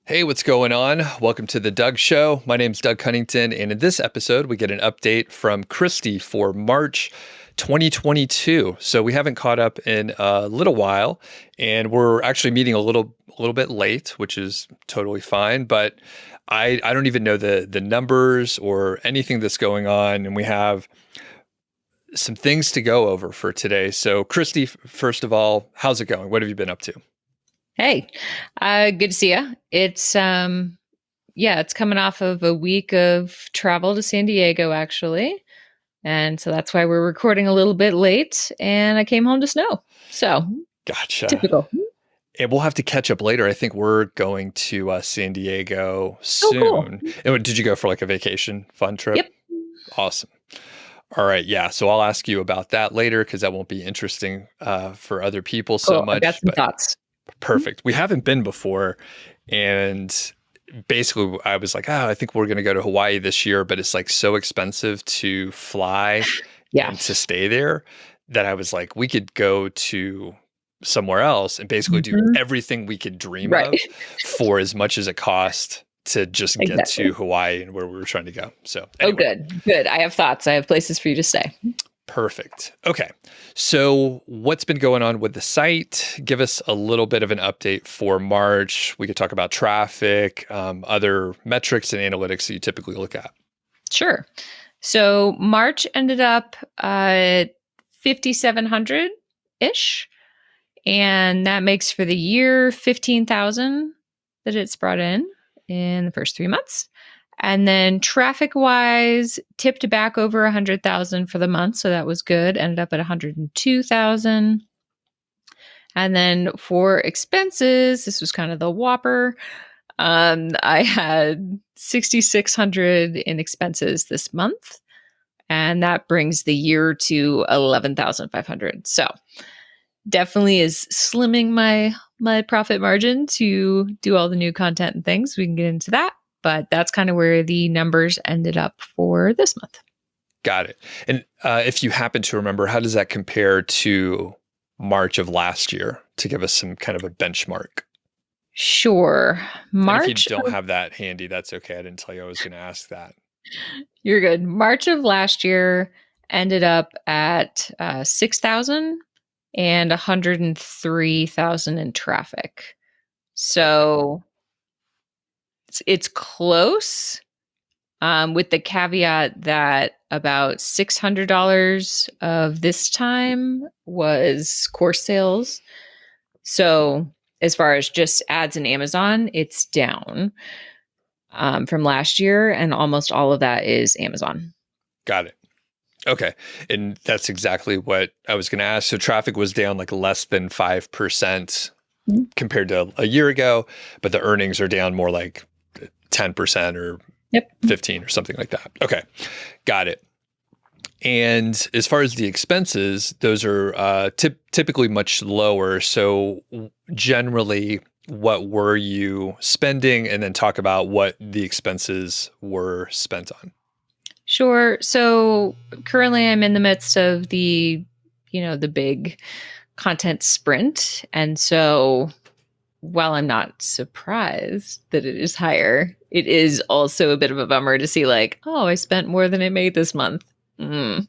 Hey, what's going on? Welcome to the Doug Show. My name's Doug Cunnington, and in this episode, we get an update from Christy for March 2022. So we haven't caught up in a little while, and we're actually meeting a little bit late, which is totally fine. But I don't even know the numbers or anything that's going on, and we have some things to go over for today. So, Christy, first of all, how's it going? What have you been up to? Hey, good to see you. It's coming off of a week of travel to San Diego, actually. And so that's why we're recording a little bit late. And I came home to snow. So Gotcha. typical. And we'll have to catch up later. I think we're going to San Diego Oh, cool. soon. And did you go for like a vacation fun trip? Yep. Awesome. All right. Yeah. So I'll ask you about that later because that won't be interesting for other people so Cool. I've got much. some But thoughts. perfect. We haven't been before. And basically, I was like, oh, I think we're going to go to Hawaii this year, but it's like so expensive to fly Yeah. and to stay there that I was like, we could go to somewhere else and basically do Mhm. everything we could dream Right. of for as much as it cost to just get to Exactly. Hawaii and where we were trying to go. So Oh, anyway, good. Good. I have thoughts. I have places for you to stay. perfect. Okay. So what's been going on with the site? Give us a little bit of an update for March. We could talk about traffic, other metrics and analytics that you typically look at. Sure. So March ended up 5,700 ish. And that makes for the year 15,000 that it's brought in the first 3 months. And then traffic wise, tipped back over 100,000 for the month. So that was good. Ended up at 102,000. And then for expenses, this was kind of the whopper. I had 6,600 in expenses this month. And that brings the year to 11,500. So definitely is slimming my profit margin to do all the new content and things. We can get into that, but that's kind of where the numbers ended up for this month. Got it. And if you happen to remember, how does that compare to March of last year to give us some kind of a benchmark? Sure. And if you March don't of, have that handy, that's okay. I didn't tell you I was going to ask that. you're good. March of last year ended up at 6,000 and 103,000 in traffic. So it's close. With the caveat that about $600 of this time was course sales. So, as far as just ads in Amazon, it's down from last year, and almost all of that is Amazon. Got it. Okay. And that's exactly what I was going to ask. So traffic was down like less than 5% Mhm. compared to a year ago, but the earnings are down more like 10% or Yep. 15 or something like that. Okay. Got it. And as far as the expenses, those are typically much lower. So generally, what were you spending? And then talk about what the expenses were spent on. Sure. So currently I'm in the midst of the big content sprint. And so while I'm not surprised that it is higher, it is also a bit of a bummer to see like, oh, I spent more than I made this month. Mm.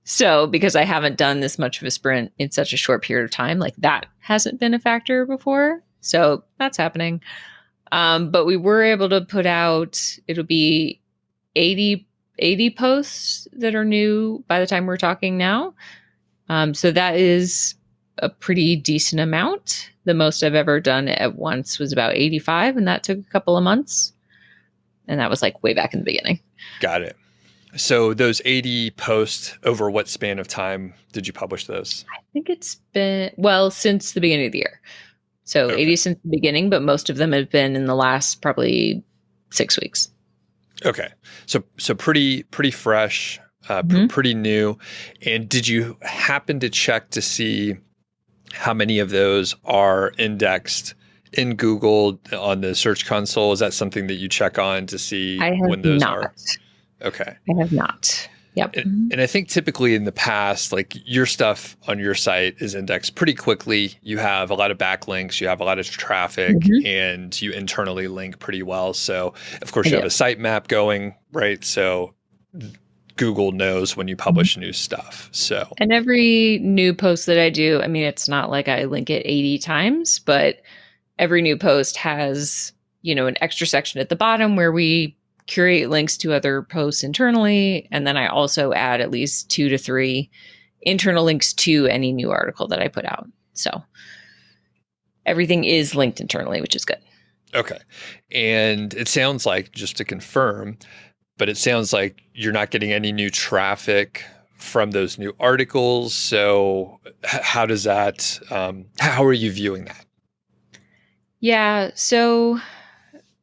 So because I haven't done this much of a sprint in such a short period of time, like that hasn't been a factor before. So that's happening. But we were able to put out, it'll be 80 posts that are new by the time we're talking now. So that is a pretty decent amount. The most I've ever done at once was about 85, and that took a couple of months. And that was like way back in the beginning. Got it. So those 80 posts, over what span of time did you publish those? I think it's been, well, since the beginning of the year. So Okay. 80 since the beginning, but most of them have been in the last probably 6 weeks. Okay. So pretty fresh, Mhm. pretty new. And did you happen to check to see how many of those are indexed in Google on the Search Console? Is that something that you check on to see I have when those not. are? Okay. I have not. Yep. And I think typically in the past, like your stuff on your site is indexed pretty quickly. You have a lot of backlinks, you have a lot of traffic, Mhm. and you internally link pretty well. So, of course, I you have do. a sitemap going, right? So Google knows when you publish new stuff. So, And every new post that I do, I mean, it's not like I link it 80 times, but every new post has, an extra section at the bottom where we curate links to other posts internally. And then I also add at least 2 to 3 internal links to any new article that I put out. So everything is linked internally, which is good. okay. And it sounds like, just to confirm, but it sounds like you're not getting any new traffic from those new articles. So how does that, how are you viewing that? Yeah. So,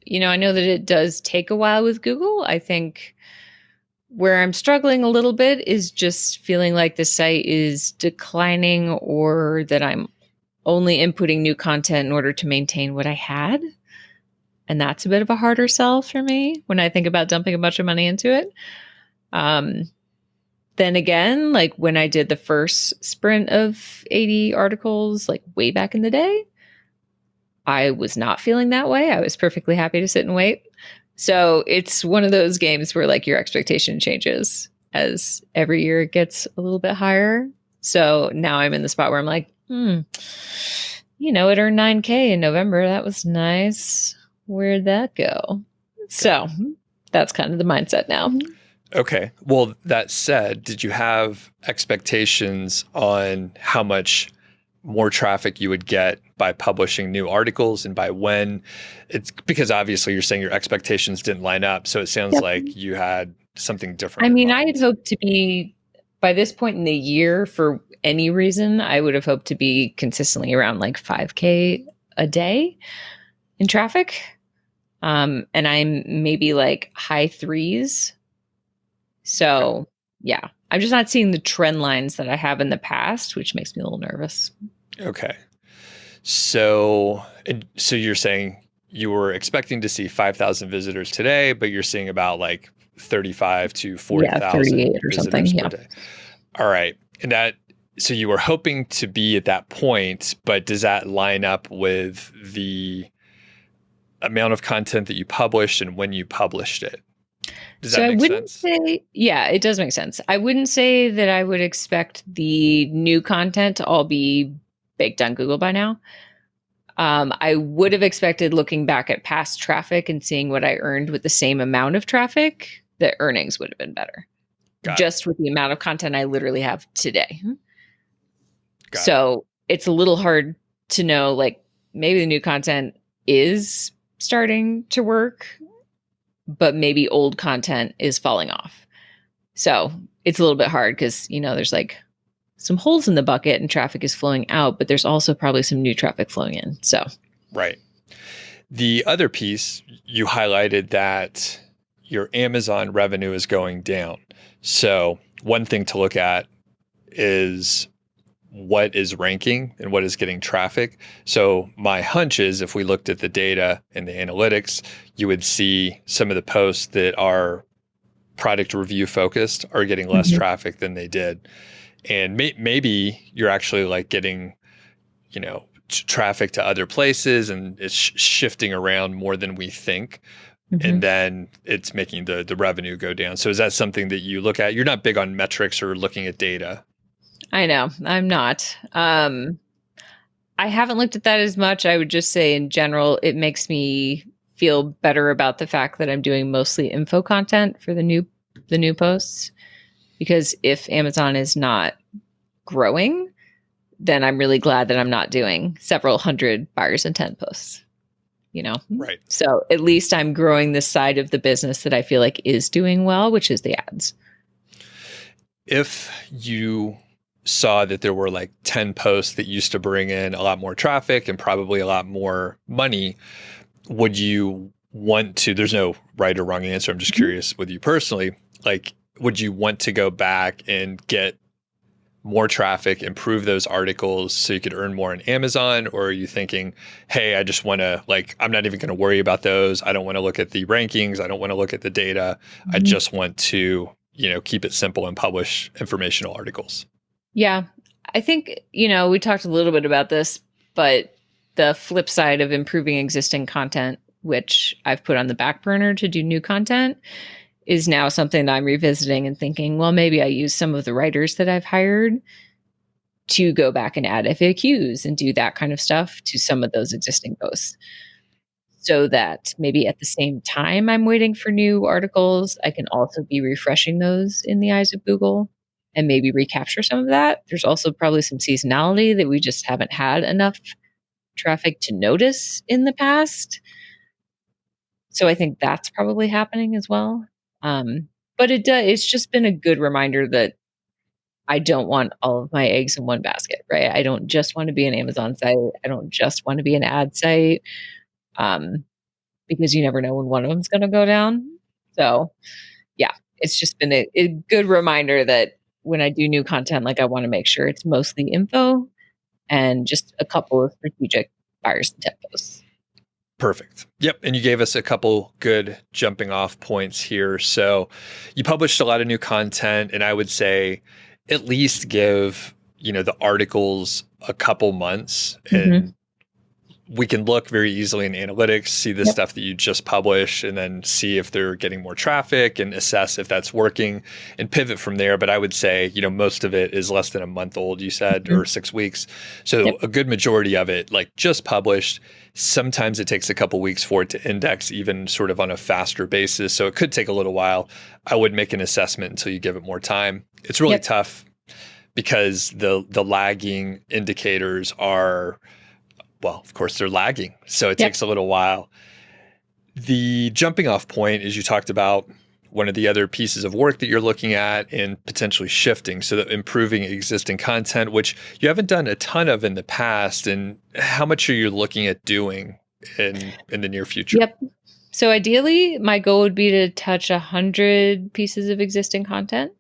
I know that it does take a while with Google. I think where I'm struggling a little bit is just feeling like the site is declining or that I'm only inputting new content in order to maintain what I had. And that's a bit of a harder sell for me when I think about dumping a bunch of money into it. Then again, like when I did the first sprint of 80 articles, like way back in the day, I was not feeling that way. I was perfectly happy to sit and wait. So it's one of those games where like your expectation changes as every year it gets a little bit higher. So now I'm in the spot where I'm like, it earned 9K in November. That was nice. Where'd that go? So that's kind of the mindset now. Okay. Well, that said, did you have expectations on how much more traffic you would get by publishing new articles and by when? It's because obviously you're saying your expectations didn't line up. So it sounds like you had something different. I in mean, I mind. had hoped to be by this point in the year, for any reason, I would have hoped to be consistently around like 5K a day in traffic. And I'm maybe like high threes. So yeah, I'm just not seeing the trend lines that I have in the past, which makes me a little nervous. Okay. So you're saying you were expecting to see 5,000 visitors today, but you're seeing about like 35 to 40,000 38 or something. visitors Yeah. per day. All right. And so you were hoping to be at that point, but does that line up with the amount of content that you published and when you published it? Does So that I make wouldn't sense? say, yeah, it does make sense. I wouldn't say that I would expect the new content to all be baked on Google by now. I would have expected, looking back at past traffic and seeing what I earned with the same amount of traffic, that earnings would have been better. Got Just with the amount of content I literally have today. Got So it's a little hard to know, like, maybe the new content is starting to work, but maybe old content is falling off. So it's a little bit hard because, there's like some holes in the bucket and traffic is flowing out, but there's also probably some new traffic flowing in. So, Right. The other piece, you highlighted that your Amazon revenue is going down. So one thing to look at is what is ranking and what is getting traffic. So my hunch is if we looked at the data and the analytics, you would see some of the posts that are product review focused are getting less traffic than they did. And maybe you're actually like getting, traffic to other places and it's shifting around more than we think. And then it's making the revenue go down. So is that something that you look at? You're not big on metrics or looking at data. I know I'm not. I haven't looked at that as much. I would just say in general, it makes me feel better about the fact that I'm doing mostly info content for the new posts. Because if Amazon is not growing, then I'm really glad that I'm not doing several hundred buyer's intent posts. Right. So at least I'm growing this side of the business that I feel like is doing well, which is the ads. If you saw that there were like 10 posts that used to bring in a lot more traffic and probably a lot more money, would you want to, there's no right or wrong answer. I'm just curious with you personally, like, would you want to go back and get more traffic, improve those articles so you could earn more on Amazon? Or are you thinking, hey, I just want to, like, I'm not even going to worry about those. I don't want to look at the rankings. I don't want to look at the data. I just want to, keep it simple and publish informational articles. Yeah. I think, we talked a little bit about this, but the flip side of improving existing content, which I've put on the back burner to do new content, is now something that I'm revisiting and thinking, well, maybe I use some of the writers that I've hired to go back and add FAQs and do that kind of stuff to some of those existing posts. So that maybe at the same time I'm waiting for new articles, I can also be refreshing those in the eyes of Google and maybe recapture some of that. There's also probably some seasonality that we just haven't had enough traffic to notice in the past. So I think that's probably happening as well. But it's just been a good reminder that I don't want all of my eggs in one basket, right? I don't just want to be an Amazon site. I don't just want to be an ad site. Because you never know when one of them's going to go down. So yeah, it's just been a good reminder that when I do new content, like I want to make sure it's mostly info and just a couple of strategic buyers intent posts. Perfect. Yep. And you gave us a couple good jumping off points here. So you published a lot of new content, and I would say at least give, the articles a couple months, and we can look very easily in analytics, see the stuff that you just published, and then see if they're getting more traffic and assess if that's working and pivot from there. But I would say, most of it is less than a month old, you said, or 6 weeks. So a good majority of it, like just published. Sometimes it takes a couple weeks for it to index, even sort of on a faster basis. So it could take a little while. I would make an assessment until you give it more time. It's really tough because the lagging indicators are, well, of course, they're lagging. So it takes a little while. The jumping off point is you talked about one of the other pieces of work that you're looking at and potentially shifting. So that improving existing content, which you haven't done a ton of in the past. And how much are you looking at doing in the near future? Yep. So ideally, my goal would be to touch 100 pieces of existing content.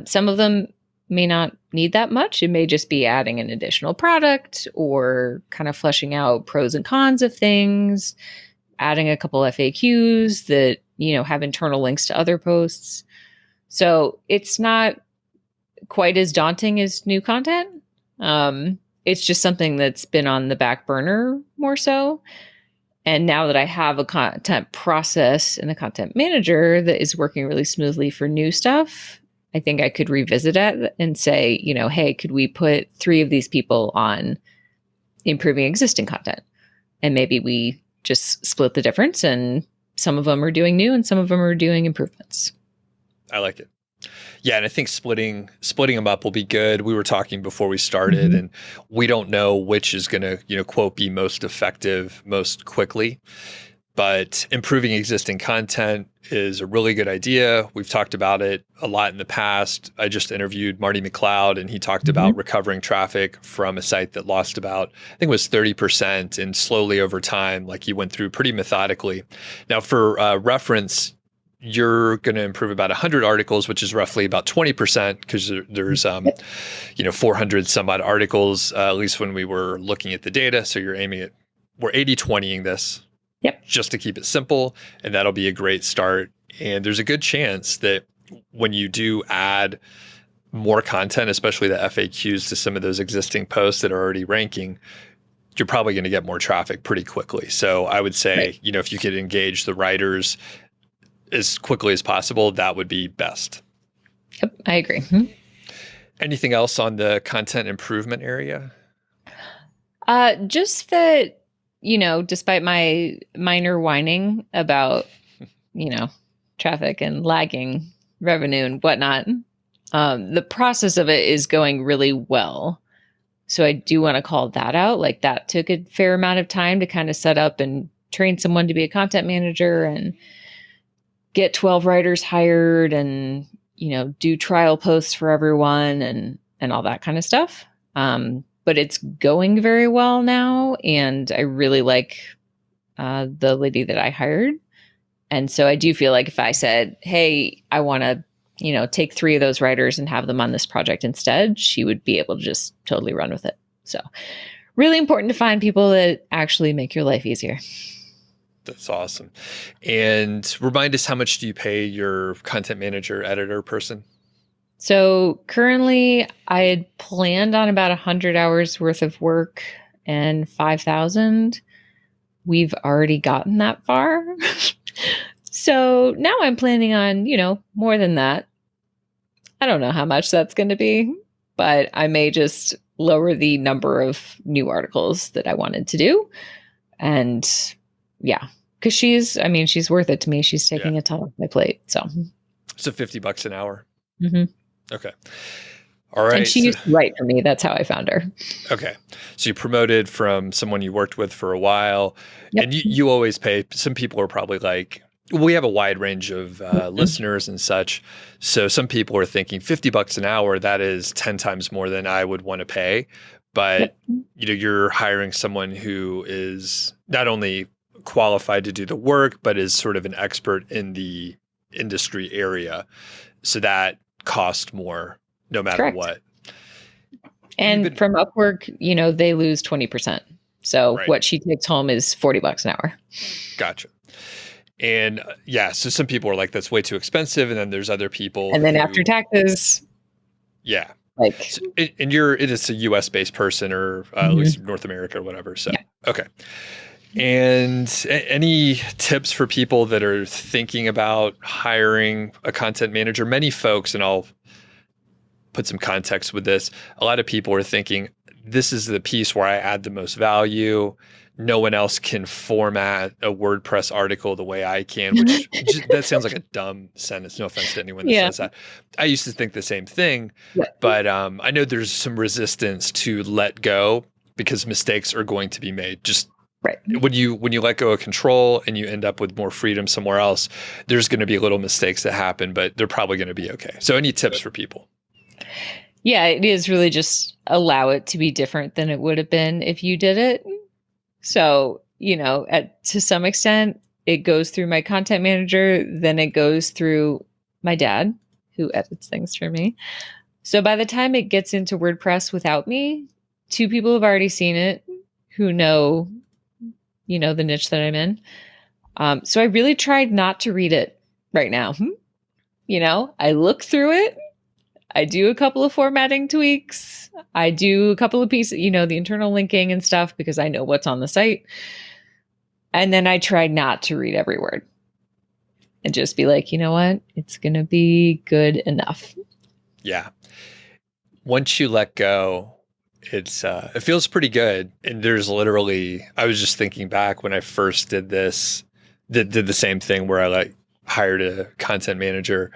Some of them may not need that much. It may just be adding an additional product or kind of fleshing out pros and cons of things, adding a couple FAQs that, have internal links to other posts. So it's not quite as daunting as new content. It's just something that's been on the back burner more so. And now that I have a content process and a content manager that is working really smoothly for new stuff, I think I could revisit it and say, hey, could we put 3 of these people on improving existing content? And maybe we just split the difference, and some of them are doing new and some of them are doing improvements. I like it. Yeah, and I think splitting them up will be good. We were talking before we started, and we don't know which is going to, quote, be most effective most quickly. But improving existing content is a really good idea. We've talked about it a lot in the past. I just interviewed Marty McLeod, and he talked about recovering traffic from a site that lost about, I think it was 30%, and slowly over time, like he went through pretty methodically. Now, for reference, you're going to improve about 100 articles, which is roughly about 20%, because there's 400 some odd articles, at least when we were looking at the data. So you're aiming at, we're 80-20ing this. Just to keep it simple, and that'll be a great start. And there's a good chance that when you do add more content, especially the FAQs to some of those existing posts that are already ranking, you're probably going to get more traffic pretty quickly. So I would say, if you could engage the writers as quickly as possible, that would be best. Yep, I agree. Anything else on the content improvement area? Just that, despite my minor whining about, traffic and lagging revenue and whatnot, the process of it is going really well. So I do want to call that out. Like, that took a fair amount of time to kind of set up and train someone to be a content manager and get 12 writers hired and, do trial posts for everyone and all that kind of stuff. But it's going very well now, and I really like the lady that I hired. And so I do feel like if I said, hey, I want to, take 3 of those writers and have them on this project instead, she would be able to just totally run with it. So really important to find people that actually make your life easier. That's awesome. And remind us, how much do you pay your content manager, editor person? So currently, I had planned on about 100 hours worth of work and 5,000. We've already gotten that far. So now I'm planning on, more than that. I don't know how much that's going to be, but I may just lower the number of new articles that I wanted to do. And yeah, because she's worth it to me. She's taking Yeah. a ton off my plate. So $50 an hour. Mhm. Okay. All right. And she used to write for me. That's how I found her. Okay. So you promoted from someone you worked with for a while, Yep. and you always pay. Some people are probably like, we have a wide range of listeners and such. So some people are thinking $50 an hour, that is 10 times more than I would want to pay. But Yep. you're hiring someone who is not only qualified to do the work, but is sort of an expert in the industry area. So that costs more no matter Correct. what. And from Upwork, they lose 20%. So Right. what she takes home is $40 an hour. Gotcha. And so some people are like, that's way too expensive. And then there's other people. And then after taxes, yeah. like, So, it is a US based person, or at least North America or whatever. So, okay. And any tips for people that are thinking about hiring a content manager? Many folks, and I'll put some context with this, a lot of people are thinking, this is the piece where I add the most value. No one else can format a WordPress article the way I can, which that sounds like a dumb sentence. No offense to anyone that says that. I used to think the same thing, but I know there's some resistance to let go because mistakes are going to be made. Just when you let go of control and you end up with more freedom somewhere else, there's going to be little mistakes that happen, but they're probably going to be okay. So any tips for people? Yeah, it is really just allow it to be different than it would have been if you did it. So, to some extent, it goes through my content manager, then it goes through my dad, who edits things for me. So by the time it gets into WordPress without me, 2 people have already seen it who know, the niche that I'm in. So I really tried not to read it right now. I look through it. I do a couple of formatting tweaks. I do a couple of pieces, the internal linking and stuff, because I know what's on the site. And then I try not to read every word and just be like, you know what? It's going to be good enough. Yeah. Once you let go, it feels pretty good. And there's literally, I was just thinking back when I first did this, did the same thing where I hired a content manager.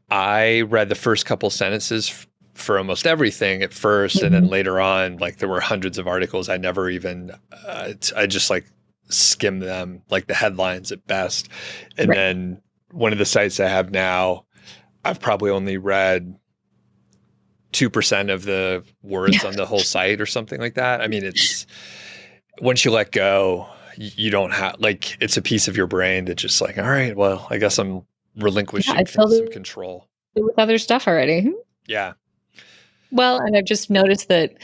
I read the first couple sentences for almost everything at first. And then later on, there were hundreds of articles. I never even, I just skimmed them, the headlines at best. And then one of the sites I have now, I've probably only read 2% of the words on the whole site or something like that. I mean, it's, once you let go, you don't have, it's a piece of your brain that just all right, well, I guess I'm relinquishing some control with other stuff already. Yeah. Well, and I've just noticed that,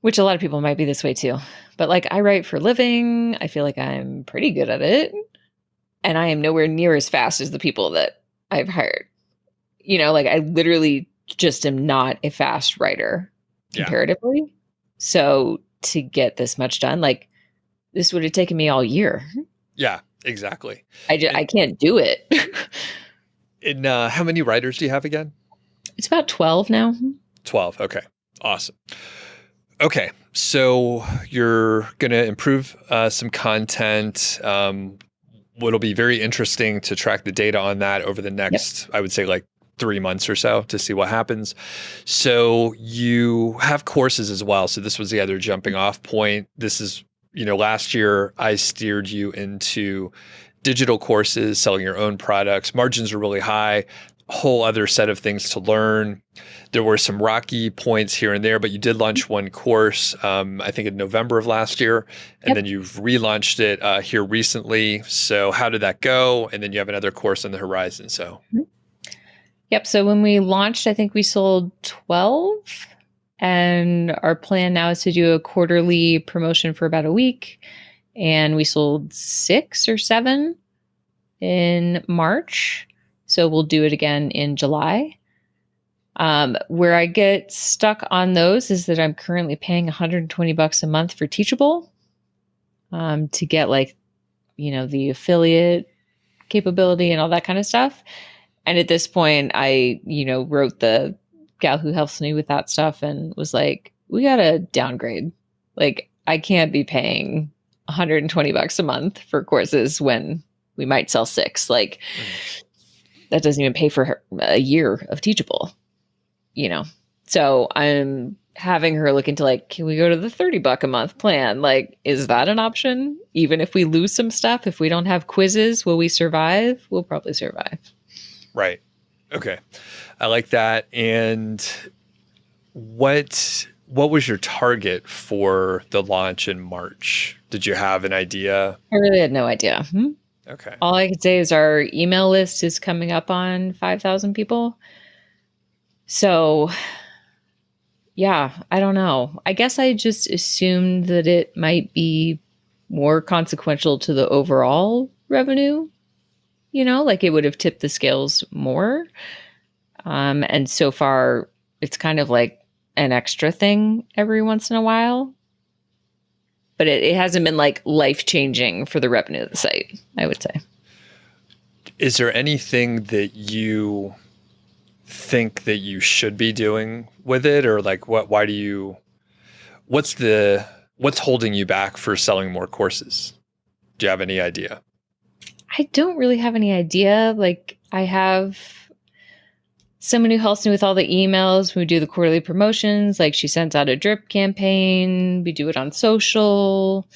which a lot of people might be this way too, but I write for a living. I feel like I'm pretty good at it, and I am nowhere near as fast as the people that I've hired. I literally just am not a fast writer comparatively. So to get this much done, this would have taken me all year. Yeah, exactly. I can't do it. And how many writers do you have again? It's about 12 now. 12. Okay. Awesome. Okay. So you're going to improve some content. What'll be very interesting to track the data on that over the next, I would say 3 months or so to see what happens. So you have courses as well. So this was the other jumping off point. This is, last year I steered you into digital courses, selling your own products. Margins are really high, a whole other set of things to learn. There were some rocky points here and there, but you did launch one course, I think in November of last year, and then you've relaunched it here recently. So how did that go? And then you have another course on the horizon. So. Yep. So when we launched, I think we sold 12, and our plan now is to do a quarterly promotion for about a week. and we sold 6 or 7 in March. So we'll do it again in July. Where I get stuck on those is that I'm currently paying $120 a month for Teachable, to get like, the affiliate capability and all that kind of stuff. And at this point, I, wrote the gal who helps me with that stuff and was like, we got to downgrade. Like, I can't be paying $120 a month for courses when we might sell 6. Like, that doesn't even pay for a year of Teachable, So I'm having her look into like, can we go to the $30 a month plan? Like, is that an option? Even if we lose some stuff, if we don't have quizzes, will we survive? We'll probably survive. Right. Okay. I like that. And what was your target for the launch in March? Did you have an idea? I really had no idea. Okay. All I could say is our email list is coming up on 5,000 people. So, yeah, I don't know. I guess I just assumed that it might be more consequential to the overall revenue, like it would have tipped the scales more. And so far, it's kind of like an extra thing every once in a while. But it hasn't been like life-changing for the revenue of the site, I would say. Is there anything that you think that you should be doing with it, or like what's holding you back for selling more courses? Do you have any idea? I don't really have any idea. Like, I have someone who helps me with all the emails. We do the quarterly promotions. Like, she sends out a drip campaign. We do it on social.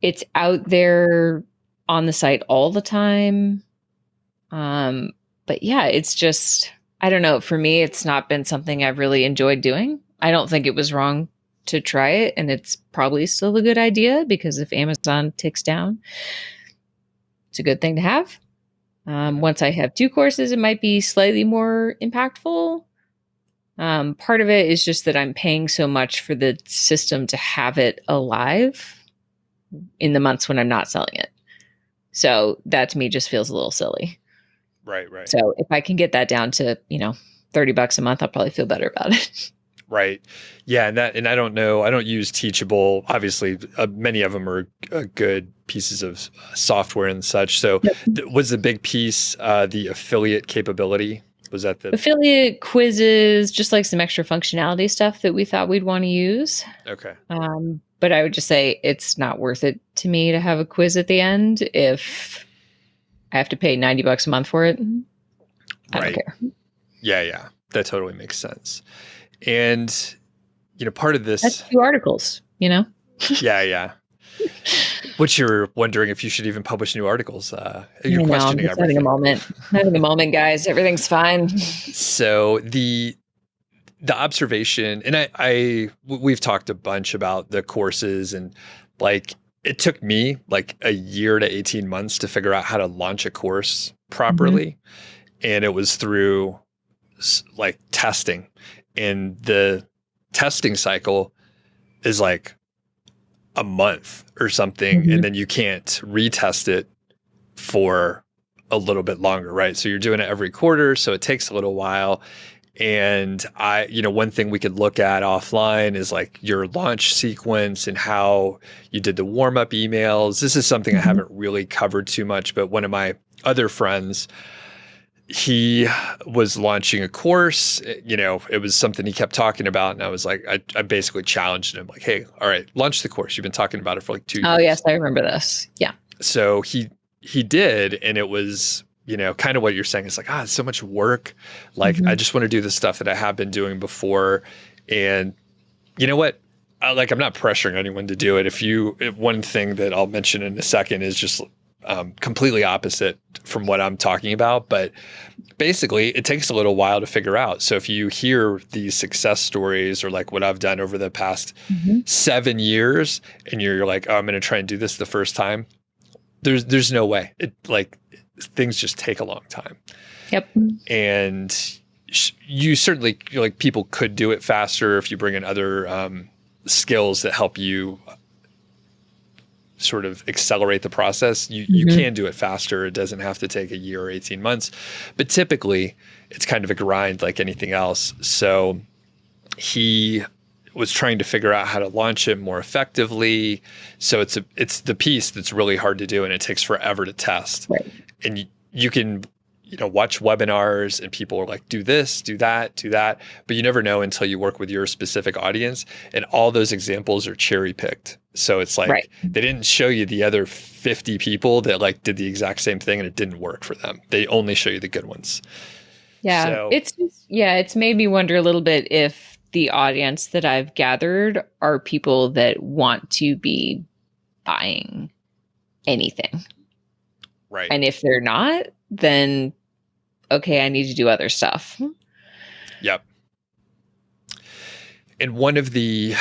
It's out there on the site all the time. But yeah, it's just, I don't know. For me, it's not been something I've really enjoyed doing. I don't think it was wrong to try it, and it's probably still a good idea because if Amazon ticks down, it's a good thing to have. Once I have 2 courses, it might be slightly more impactful. Part of it is just that I'm paying so much for the system to have it alive in the months when I'm not selling it. So that to me just feels a little silly. Right. So if I can get that down to, $30 a month, I'll probably feel better about it. Right. Yeah. And I don't know, I don't use Teachable. Obviously, many of them are good pieces of software and such. So was the big piece the affiliate capability? Was that the affiliate quizzes, just like some extra functionality stuff that we thought we'd want to use? Okay. But I would just say it's not worth it to me to have a quiz at the end if I have to pay $90 a month for it. I don't care. Yeah. That totally makes sense. And, part of this... That's 2 articles, Yeah. Which you're wondering if you should even publish new articles. You're questioning everything. Having a moment, guys. Everything's fine. So the observation, and we've talked a bunch about the courses, and like it took me like a year to 18 months to figure out how to launch a course properly. And it was through like testing. And the testing cycle is like a month or something. And then you can't retest it for a little bit longer, right? So you're doing it every quarter. So it takes a little while. And one thing we could look at offline is like your launch sequence and how you did the warm-up emails. This is something I haven't really covered too much, but one of my other friends, he was launching a course, it was something he kept talking about. And I was like, I basically challenged him like, hey, all right, launch the course. You've been talking about it for like 2 years. Oh yes, I remember this. Yeah. So he did. And it was, kind of what you're saying. It's like, it's so much work. Like, I just want to do the stuff that I have been doing before. And you know what? I'm not pressuring anyone to do it. One thing that I'll mention in a second is just completely opposite from what I'm talking about. But basically, it takes a little while to figure out. So if you hear these success stories or like what I've done over the past 7 years, and you're like, oh, I'm going to try and do this the first time, there's no way. Things just take a long time. Yep. And you certainly, people could do it faster if you bring in other skills that help you sort of accelerate the process, you Mhm. can do it faster. It doesn't have to take a year or 18 months. But typically, it's kind of a grind like anything else. So he was trying to figure out how to launch it more effectively. So it's the piece that's really hard to do, and it takes forever to test. Right. And you can watch webinars and people are like, do this, do that, but you never know until you work with your specific audience. And all those examples are cherry picked. So it's like Right. they didn't show you the other 50 people that like did the exact same thing and it didn't work for them. They only show you the good ones. Yeah. So It's made me wonder a little bit if the audience that I've gathered are people that want to be buying anything. right. And if they're not, then okay, I need to do other stuff. Yep. And one of the,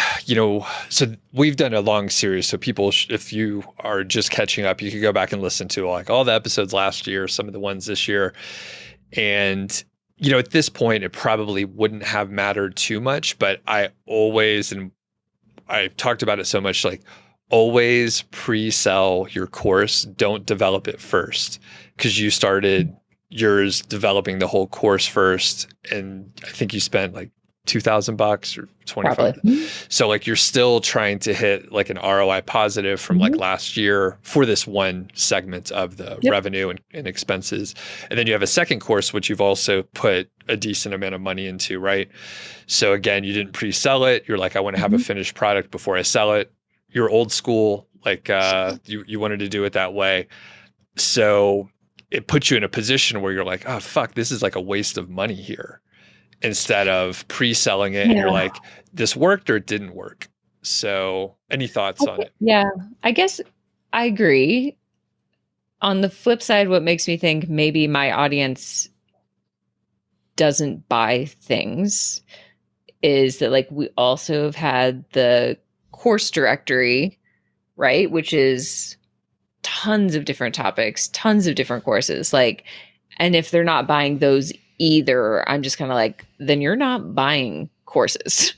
so we've done a long series. So people, if you are just catching up, you could go back and listen to like all the episodes last year, some of the ones this year. And, at this point, it probably wouldn't have mattered too much, but I always, and I talked about it so much, like always pre-sell your course. Don't develop it first, because you started yours developing the whole course first. And I think you spent like $2,000 or 25. Probably. So like you're still trying to hit like an ROI positive from like last year for this one segment of the revenue and expenses. And then you have a second course, which you've also put a decent amount of money into, right? So again, you didn't pre-sell it. You're like, I want to have a finished product before I sell it. You're old school, like you wanted to do it that way. So it puts you in a position where you're like, oh, fuck, this is like a waste of money here. Instead of pre-selling it, and you're like, this worked or it didn't work. So any thoughts on it? Yeah, I guess I agree. On the flip side, what makes me think maybe my audience doesn't buy things is that like we also have had the course directory, right? Which is tons of different topics, tons of different courses. Like, and if they're not buying those either, I'm just kind of like, then you're not buying courses.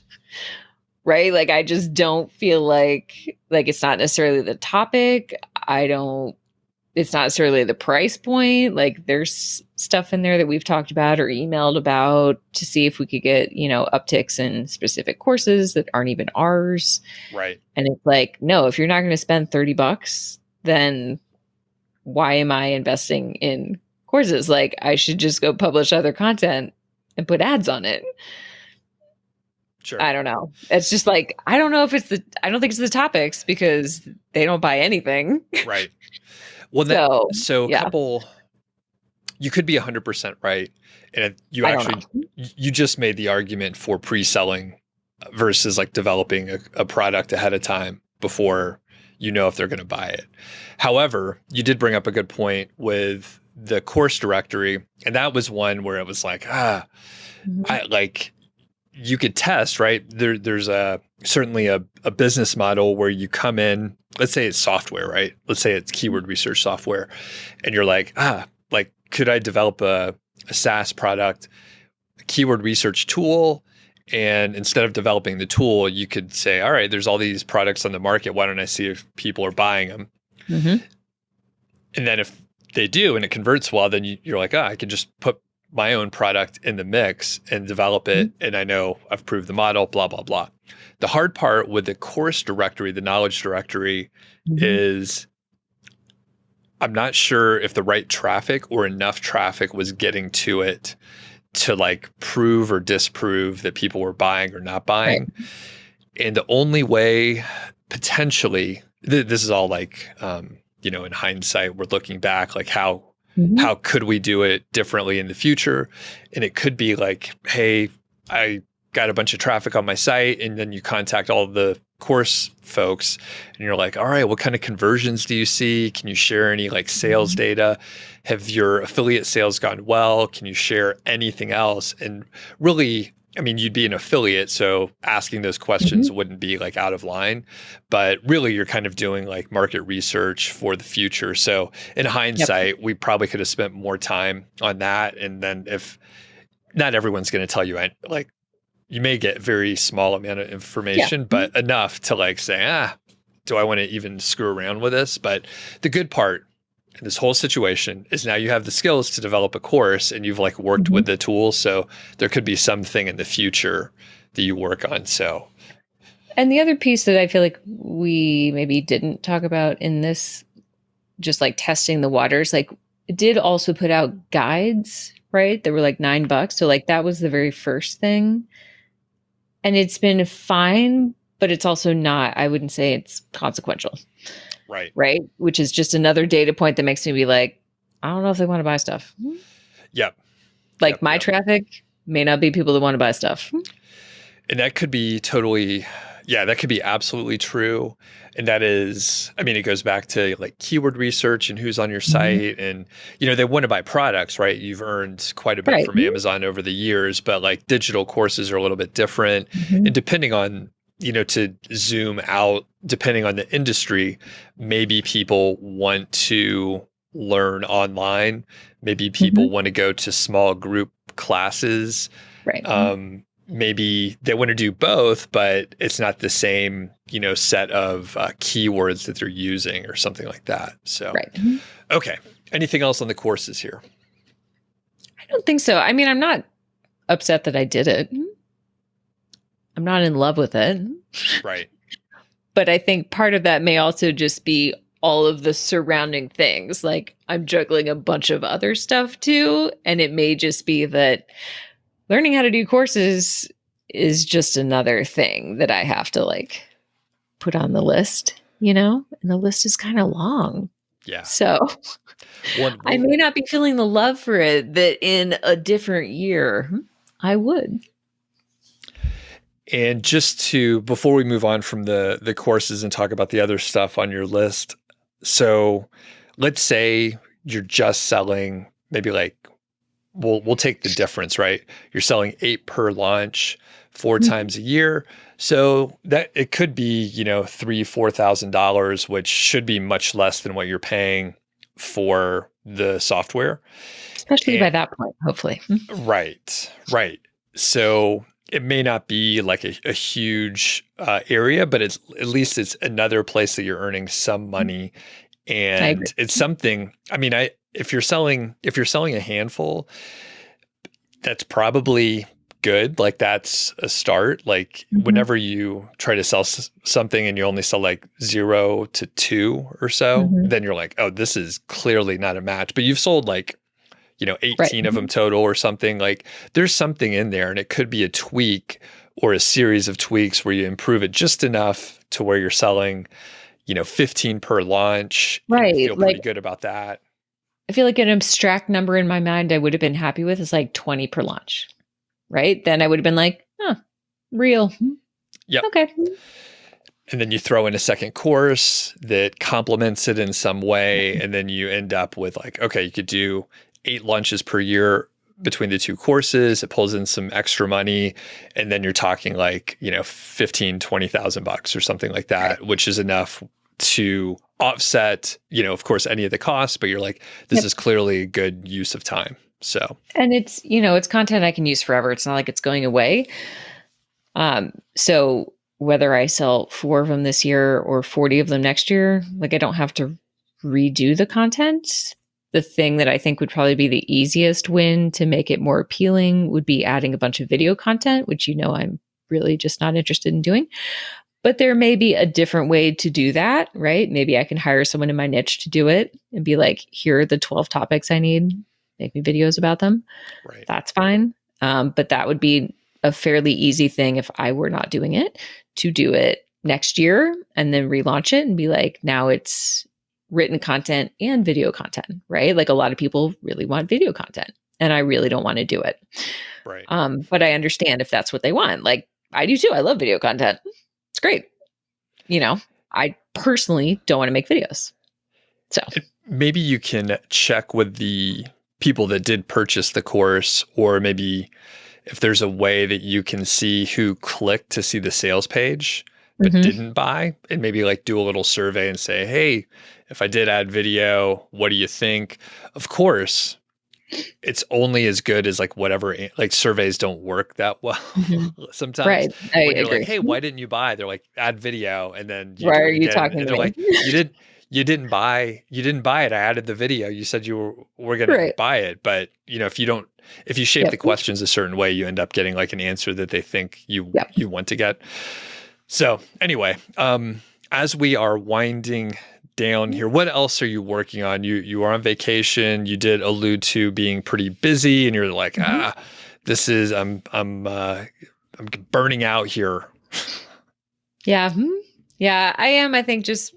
Right? Like I just don't feel like it's not necessarily the topic. It's not necessarily the price point. Like there's stuff in there that we've talked about or emailed about to see if we could get, upticks in specific courses that aren't even ours. Right. And it's like, no, if you're not going to spend $30, then why am I investing in courses? Like I should just go publish other content and put ads on it. Sure. I don't know. It's just like, I don't think it's the topics because they don't buy anything. Right. Well, you could be 100% right. And you just made the argument for pre-selling versus like developing a product ahead of time before if they're going to buy it. However, you did bring up a good point with the course directory. And that was one where it was like, you could test, right? There's certainly a business model where you come in, let's say it's software, right? Let's say it's keyword research software. And you're like, could I develop a SaaS product, a keyword research tool? And instead of developing the tool, you could say, all right, there's all these products on the market. Why don't I see if people are buying them? Mm-hmm. And then if they do and it converts well, then you're like, I could just put my own product in the mix and develop it. And I know I've proved the model, blah, blah, blah. The hard part with the course directory, the knowledge directory, is I'm not sure if the right traffic or enough traffic was getting to it to like prove or disprove that people were buying or not buying. Right. And the only way potentially, this is all like, in hindsight, we're looking back, like how could we do it differently in the future? And it could be like, hey, I got a bunch of traffic on my site, and then you contact all the course folks and you're like, all right, what kind of conversions do you see? Can you share any like sales data? Have your affiliate sales gone well? Can you share anything else? And really, I mean, you'd be an affiliate, so asking those questions wouldn't be like out of line, but really you're kind of doing like market research for the future. So in hindsight, we probably could have spent more time on that. And then if not everyone's going to tell you, like, you may get very small amount of information, but enough to like say, do I want to even screw around with this? But the good part in this whole situation is now you have the skills to develop a course and you've like worked with the tools. So there could be something in the future that you work on. So, and the other piece that I feel like we maybe didn't talk about in this, just like testing the waters, like it did also put out guides, right? That were like $9. So like that was the very first thing. And it's been fine, but it's also not, I wouldn't say it's consequential. right. Right. Which is just another data point that makes me be like, I don't know if they want to buy stuff. Yep. Like Yep, my yep. traffic may not be people that want to buy stuff. And that could be totally, yeah, that could be absolutely true. And that is, I mean, it goes back to like keyword research and who's on your site. And, you know, they want to buy products, right? You've earned quite a bit Right. from Amazon over the years, but like digital courses are a little bit different. And depending on, you know, to zoom out, depending on the industry, maybe people want to learn online. Maybe people want to go to small group classes. Right. Maybe they want to do both, but it's not the same, you know, set of keywords that they're using or something like that. So, Right. Okay. Anything else on the courses here? I don't think so. I mean, I'm not upset that I did it. I'm not in love with it. Right. But I think part of that may also just be all of the surrounding things. Like I'm juggling a bunch of other stuff too. And it may just be that learning how to do courses is just another thing that I have to like put on the list, you know? And the list is kind of long. Yeah. So I may not be feeling the love for it that in a different year I would. And just to, before we move on from the courses and talk about the other stuff on your list. So let's say you're just selling maybe like, we'll take the difference, right? You're selling 8 per launch 4 times a year. So that it could be, you know, $3,000-$4,000, which should be much less than what you're paying for the software. Especially by that point, hopefully. Right. So it may not be like a huge area, but it's at least it's another place that you're earning some money, and it's something. I mean, if you're selling a handful, that's probably good. Like that's a start. Like whenever you try to sell something and you only sell like 0 to 2 or so, then you're like, oh, this is clearly not a match. But you've sold like, you know, 18 of them total or something. Like there's something in there, and it could be a tweak or a series of tweaks where you improve it just enough to where you're selling, you know, 15 per launch. Right. You feel pretty good about that. I feel like an abstract number in my mind I would have been happy with is like 20 per launch. Right? Then I would have been like, real. Yep. Okay. And then you throw in a second course that complements it in some way. And then you end up with like, okay, you could do 8 lunches per year between the 2 courses. It pulls in some extra money. And then you're talking like, you know, $15,000-$20,000 or something like that, which is enough to offset, you know, of course, any of the costs, but you're like, this is clearly a good use of time. So, and it's, you know, it's content I can use forever. It's not like it's going away. So whether I sell 4 of them this year or 40 of them next year, like I don't have to redo the content. The thing that I think would probably be the easiest win to make it more appealing would be adding a bunch of video content, which, you know, I'm really just not interested in doing. But there may be a different way to do that, right? Maybe I can hire someone in my niche to do it and be like, here are the 12 topics I need. Make me videos about them. right. That's fine. But that would be a fairly easy thing if I were not doing it, to do it next year and then relaunch it and be like, now it's written content and video content, right? Like a lot of people really want video content and I really don't want to do it. Right. But I understand if that's what they want. Like I do too. I love video content. It's great. You know, I personally don't want to make videos. So maybe you can check with the people that did purchase the course, or maybe if there's a way that you can see who clicked to see the sales page but didn't buy, and maybe like do a little survey and say, hey, if I did add video, what do you think? Of course, it's only as good as like whatever, like surveys don't work that well Hmm. sometimes Right. I when you're like, agree. hey, why didn't you buy? They're like, add video, and then you Why do are it you again, talking and to they're me? like, you didn't buy it. I added the video. You said were gonna Right. buy it, but if you shape the Yep. questions a certain way, you end up getting like an answer that they think Yep. you want to get. So anyway, as we are winding down here, what else are you working on? You are on vacation. You did allude to being pretty busy, and you're like, Mhm. this is I'm burning out here. Yeah. Yeah, I am. I think just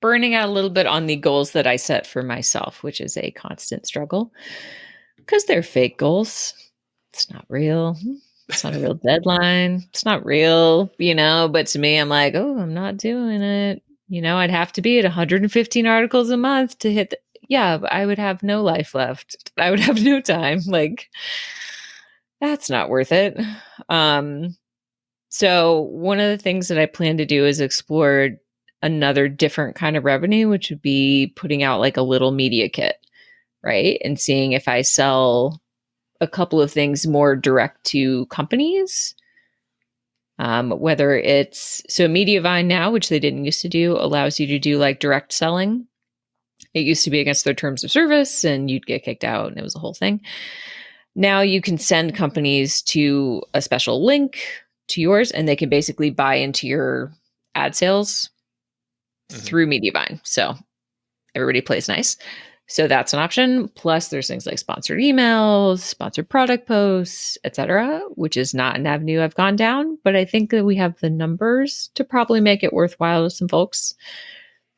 burning out a little bit on the goals that I set for myself, which is a constant struggle because they're fake goals. It's not real. It's not a real deadline. It's not real, but to me, I'm like, oh, I'm not doing it. I'd have to be at 115 articles a month to hit yeah, but I would have no life left. I would have no time. Like, that's not worth it. Um, so one of the things that I plan to do is explore another different kind of revenue, which would be putting out like a little media kit, right? And seeing if I sell a couple of things more direct to companies. Whether it's so Mediavine now, which they didn't used to do, allows you to do like direct selling. It used to be against their terms of service and you'd get kicked out and it was a whole thing. Now you can send companies to a special link to yours and they can basically buy into your ad sales through Mediavine. So everybody plays nice. So that's an option. Plus, there's things like sponsored emails, sponsored product posts, etc., which is not an avenue I've gone down, but I think that we have the numbers to probably make it worthwhile to some folks.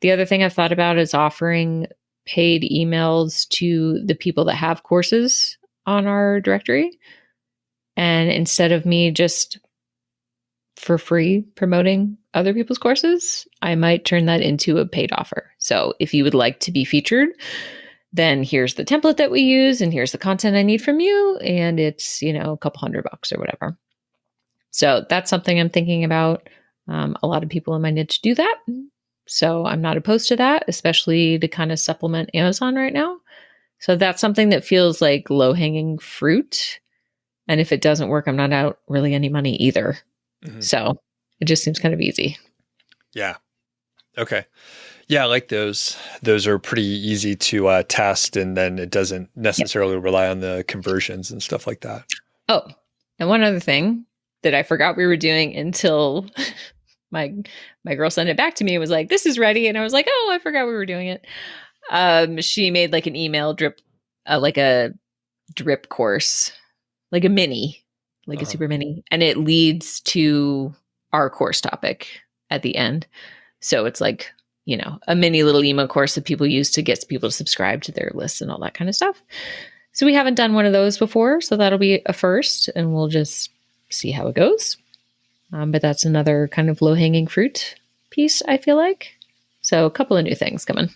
The other thing I've thought about is offering paid emails to the people that have courses on our directory. And instead of me just for free promoting other people's courses, I might turn that into a paid offer. So if you would like to be featured, then here's the template that we use and here's the content I need from you. And it's, a couple $100 or whatever. So that's something I'm thinking about. A lot of people in my niche do that. So I'm not opposed to that, especially to kind of supplement Amazon right now. So that's something that feels like low hanging fruit. And if it doesn't work, I'm not out really any money either. Mm-hmm. So it just seems kind of easy. Yeah. Okay. Yeah, I like those. Those are pretty easy to test, and then it doesn't necessarily rely on the conversions and stuff like that. Oh, and one other thing that I forgot we were doing until my girl sent it back to me and was like, "This is ready," and I was like, "Oh, I forgot we were doing it." She made like an email drip, like a drip course, like a mini, like a super mini, and it leads to our course topic at the end. So it's like, a mini little email course that people use to get people to subscribe to their lists and all that kind of stuff. So we haven't done one of those before. So that'll be a first and we'll just see how it goes. But that's another kind of low hanging fruit piece, I feel like. So a couple of new things coming.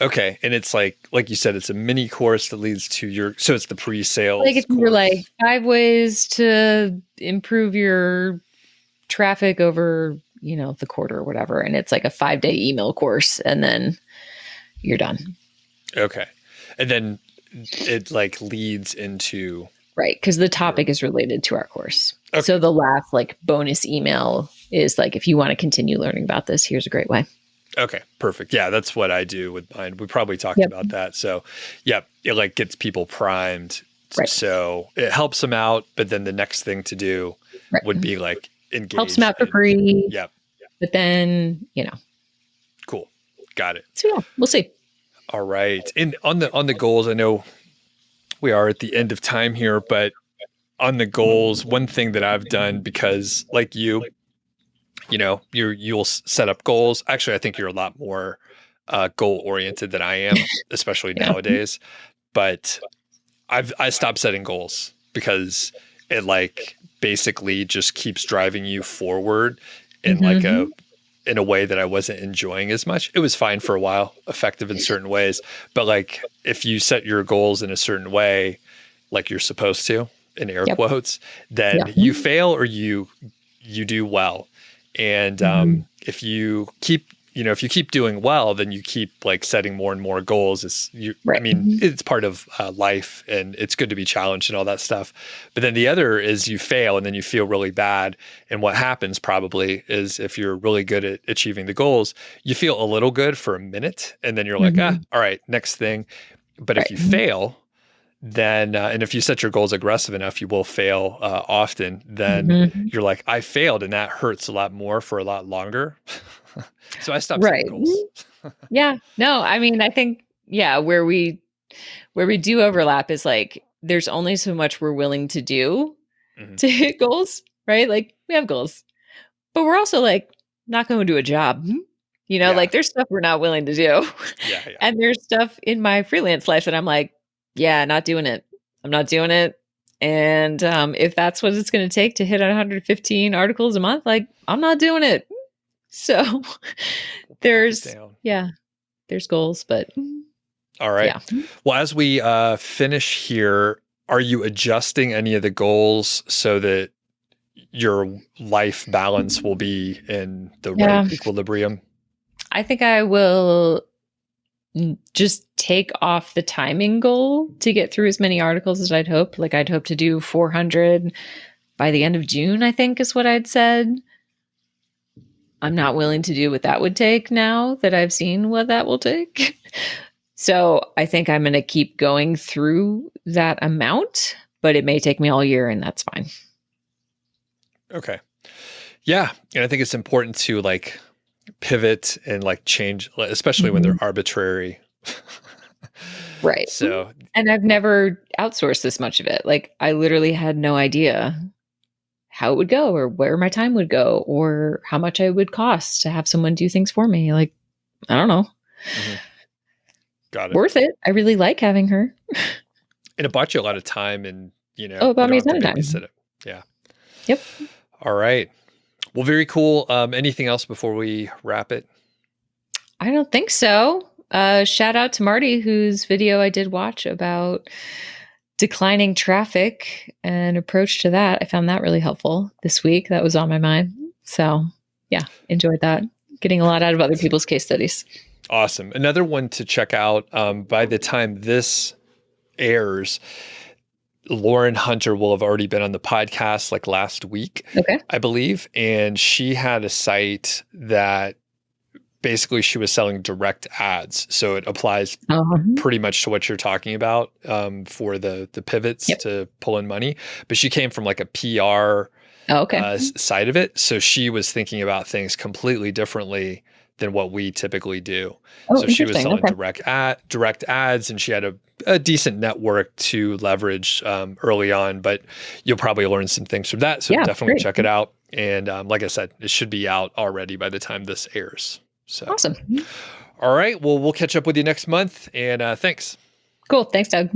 Okay. And it's like you said, it's a mini course that leads to so it's the pre-sales. Like if you were like 5 ways to improve your traffic over, the quarter or whatever. And it's like a 5-day email course and then you're done. Okay. And then it like leads into. Right. Because the topic is related to our course. Okay. So the last like bonus email is like, if you want to continue learning about this, here's a great way. Okay, perfect. Yeah, that's what I do with mine. We probably talked about that. So, yeah, it like gets people primed. Right. So it helps them out. But then the next thing to do would be like engage. Helps them out for free. Yep. But then, Cool. Got it. So yeah, we'll see. All right. And on the goals, I know we are at the end of time here, but on the goals, one thing that I've done, because like you'll set up goals. Actually, I think you're a lot more goal oriented than I am, especially nowadays. But I stopped setting goals because it like basically just keeps driving you forward in like in a way that I wasn't enjoying as much. It was fine for a while, effective in certain ways, but like if you set your goals in a certain way, like you're supposed to, in air quotes, then you fail or you do well. And if you keep, if you keep doing well, then you keep like setting more and more goals. I mean, it's part of life, and it's good to be challenged and all that stuff. But then the other is you fail and then you feel really bad. And what happens probably is if you're really good at achieving the goals, you feel a little good for a minute, and then you're like, all right, next thing. But if you fail, then and if you set your goals aggressive enough, you will fail often. Then you're like, I failed, and that hurts a lot more for a lot longer. So I stopped setting goals. Yeah. No, I mean, I think, where we do overlap is like, there's only so much we're willing to do to hit goals, right? Like we have goals, but we're also like not going to do a job. Like there's stuff we're not willing to do. And there's stuff in my freelance life that I'm like, not doing it. I'm not doing it. And if that's what it's going to take to hit 115 articles a month, like I'm not doing it. So there's goals, but all right. Yeah. Well, as we finish here, are you adjusting any of the goals so that your life balance will be in the right equilibrium? I think I will just take off the timing goal to get through as many articles as I'd hope. Like I'd hope to do 400 by the end of June, I think is what I'd said. I'm not willing to do what that would take now that I've seen what that will take. So I think I'm going to keep going through that amount, but it may take me all year, and that's fine. Okay. Yeah. And I think it's important to like pivot and like change, especially when they're arbitrary. Right. So, and I've never outsourced this much of it. Like I literally had no idea how it would go or where my time would go or how much it would cost to have someone do things for me. Like, I don't know. Got it. Worth it. I really like having her. And it bought you a lot of time and, it bought me a ton of time. It. Yeah. Yep. All right. Well, very cool. Anything else before we wrap it? I don't think so. Shout out to Marty, whose video I did watch about declining traffic and approach to that. I found that really helpful this week. That was on my mind. So enjoyed that. Getting a lot out of other people's case studies. Awesome. Another one to check out by the time this airs, Lauren Hunter will have already been on the podcast like last week, I believe. And she had a site that basically she was selling direct ads. So it applies pretty much to what you're talking about for the pivots to pull in money. But she came from like a PR side of it. So she was thinking about things completely differently than what we typically do. So she was selling direct ads, and she had a decent network to leverage early on, but you'll probably learn some things from that. So definitely check it out. And like I said, it should be out already by the time this airs. So awesome. All right. Well, we'll catch up with you next month, and thanks. Cool. Thanks, Doug.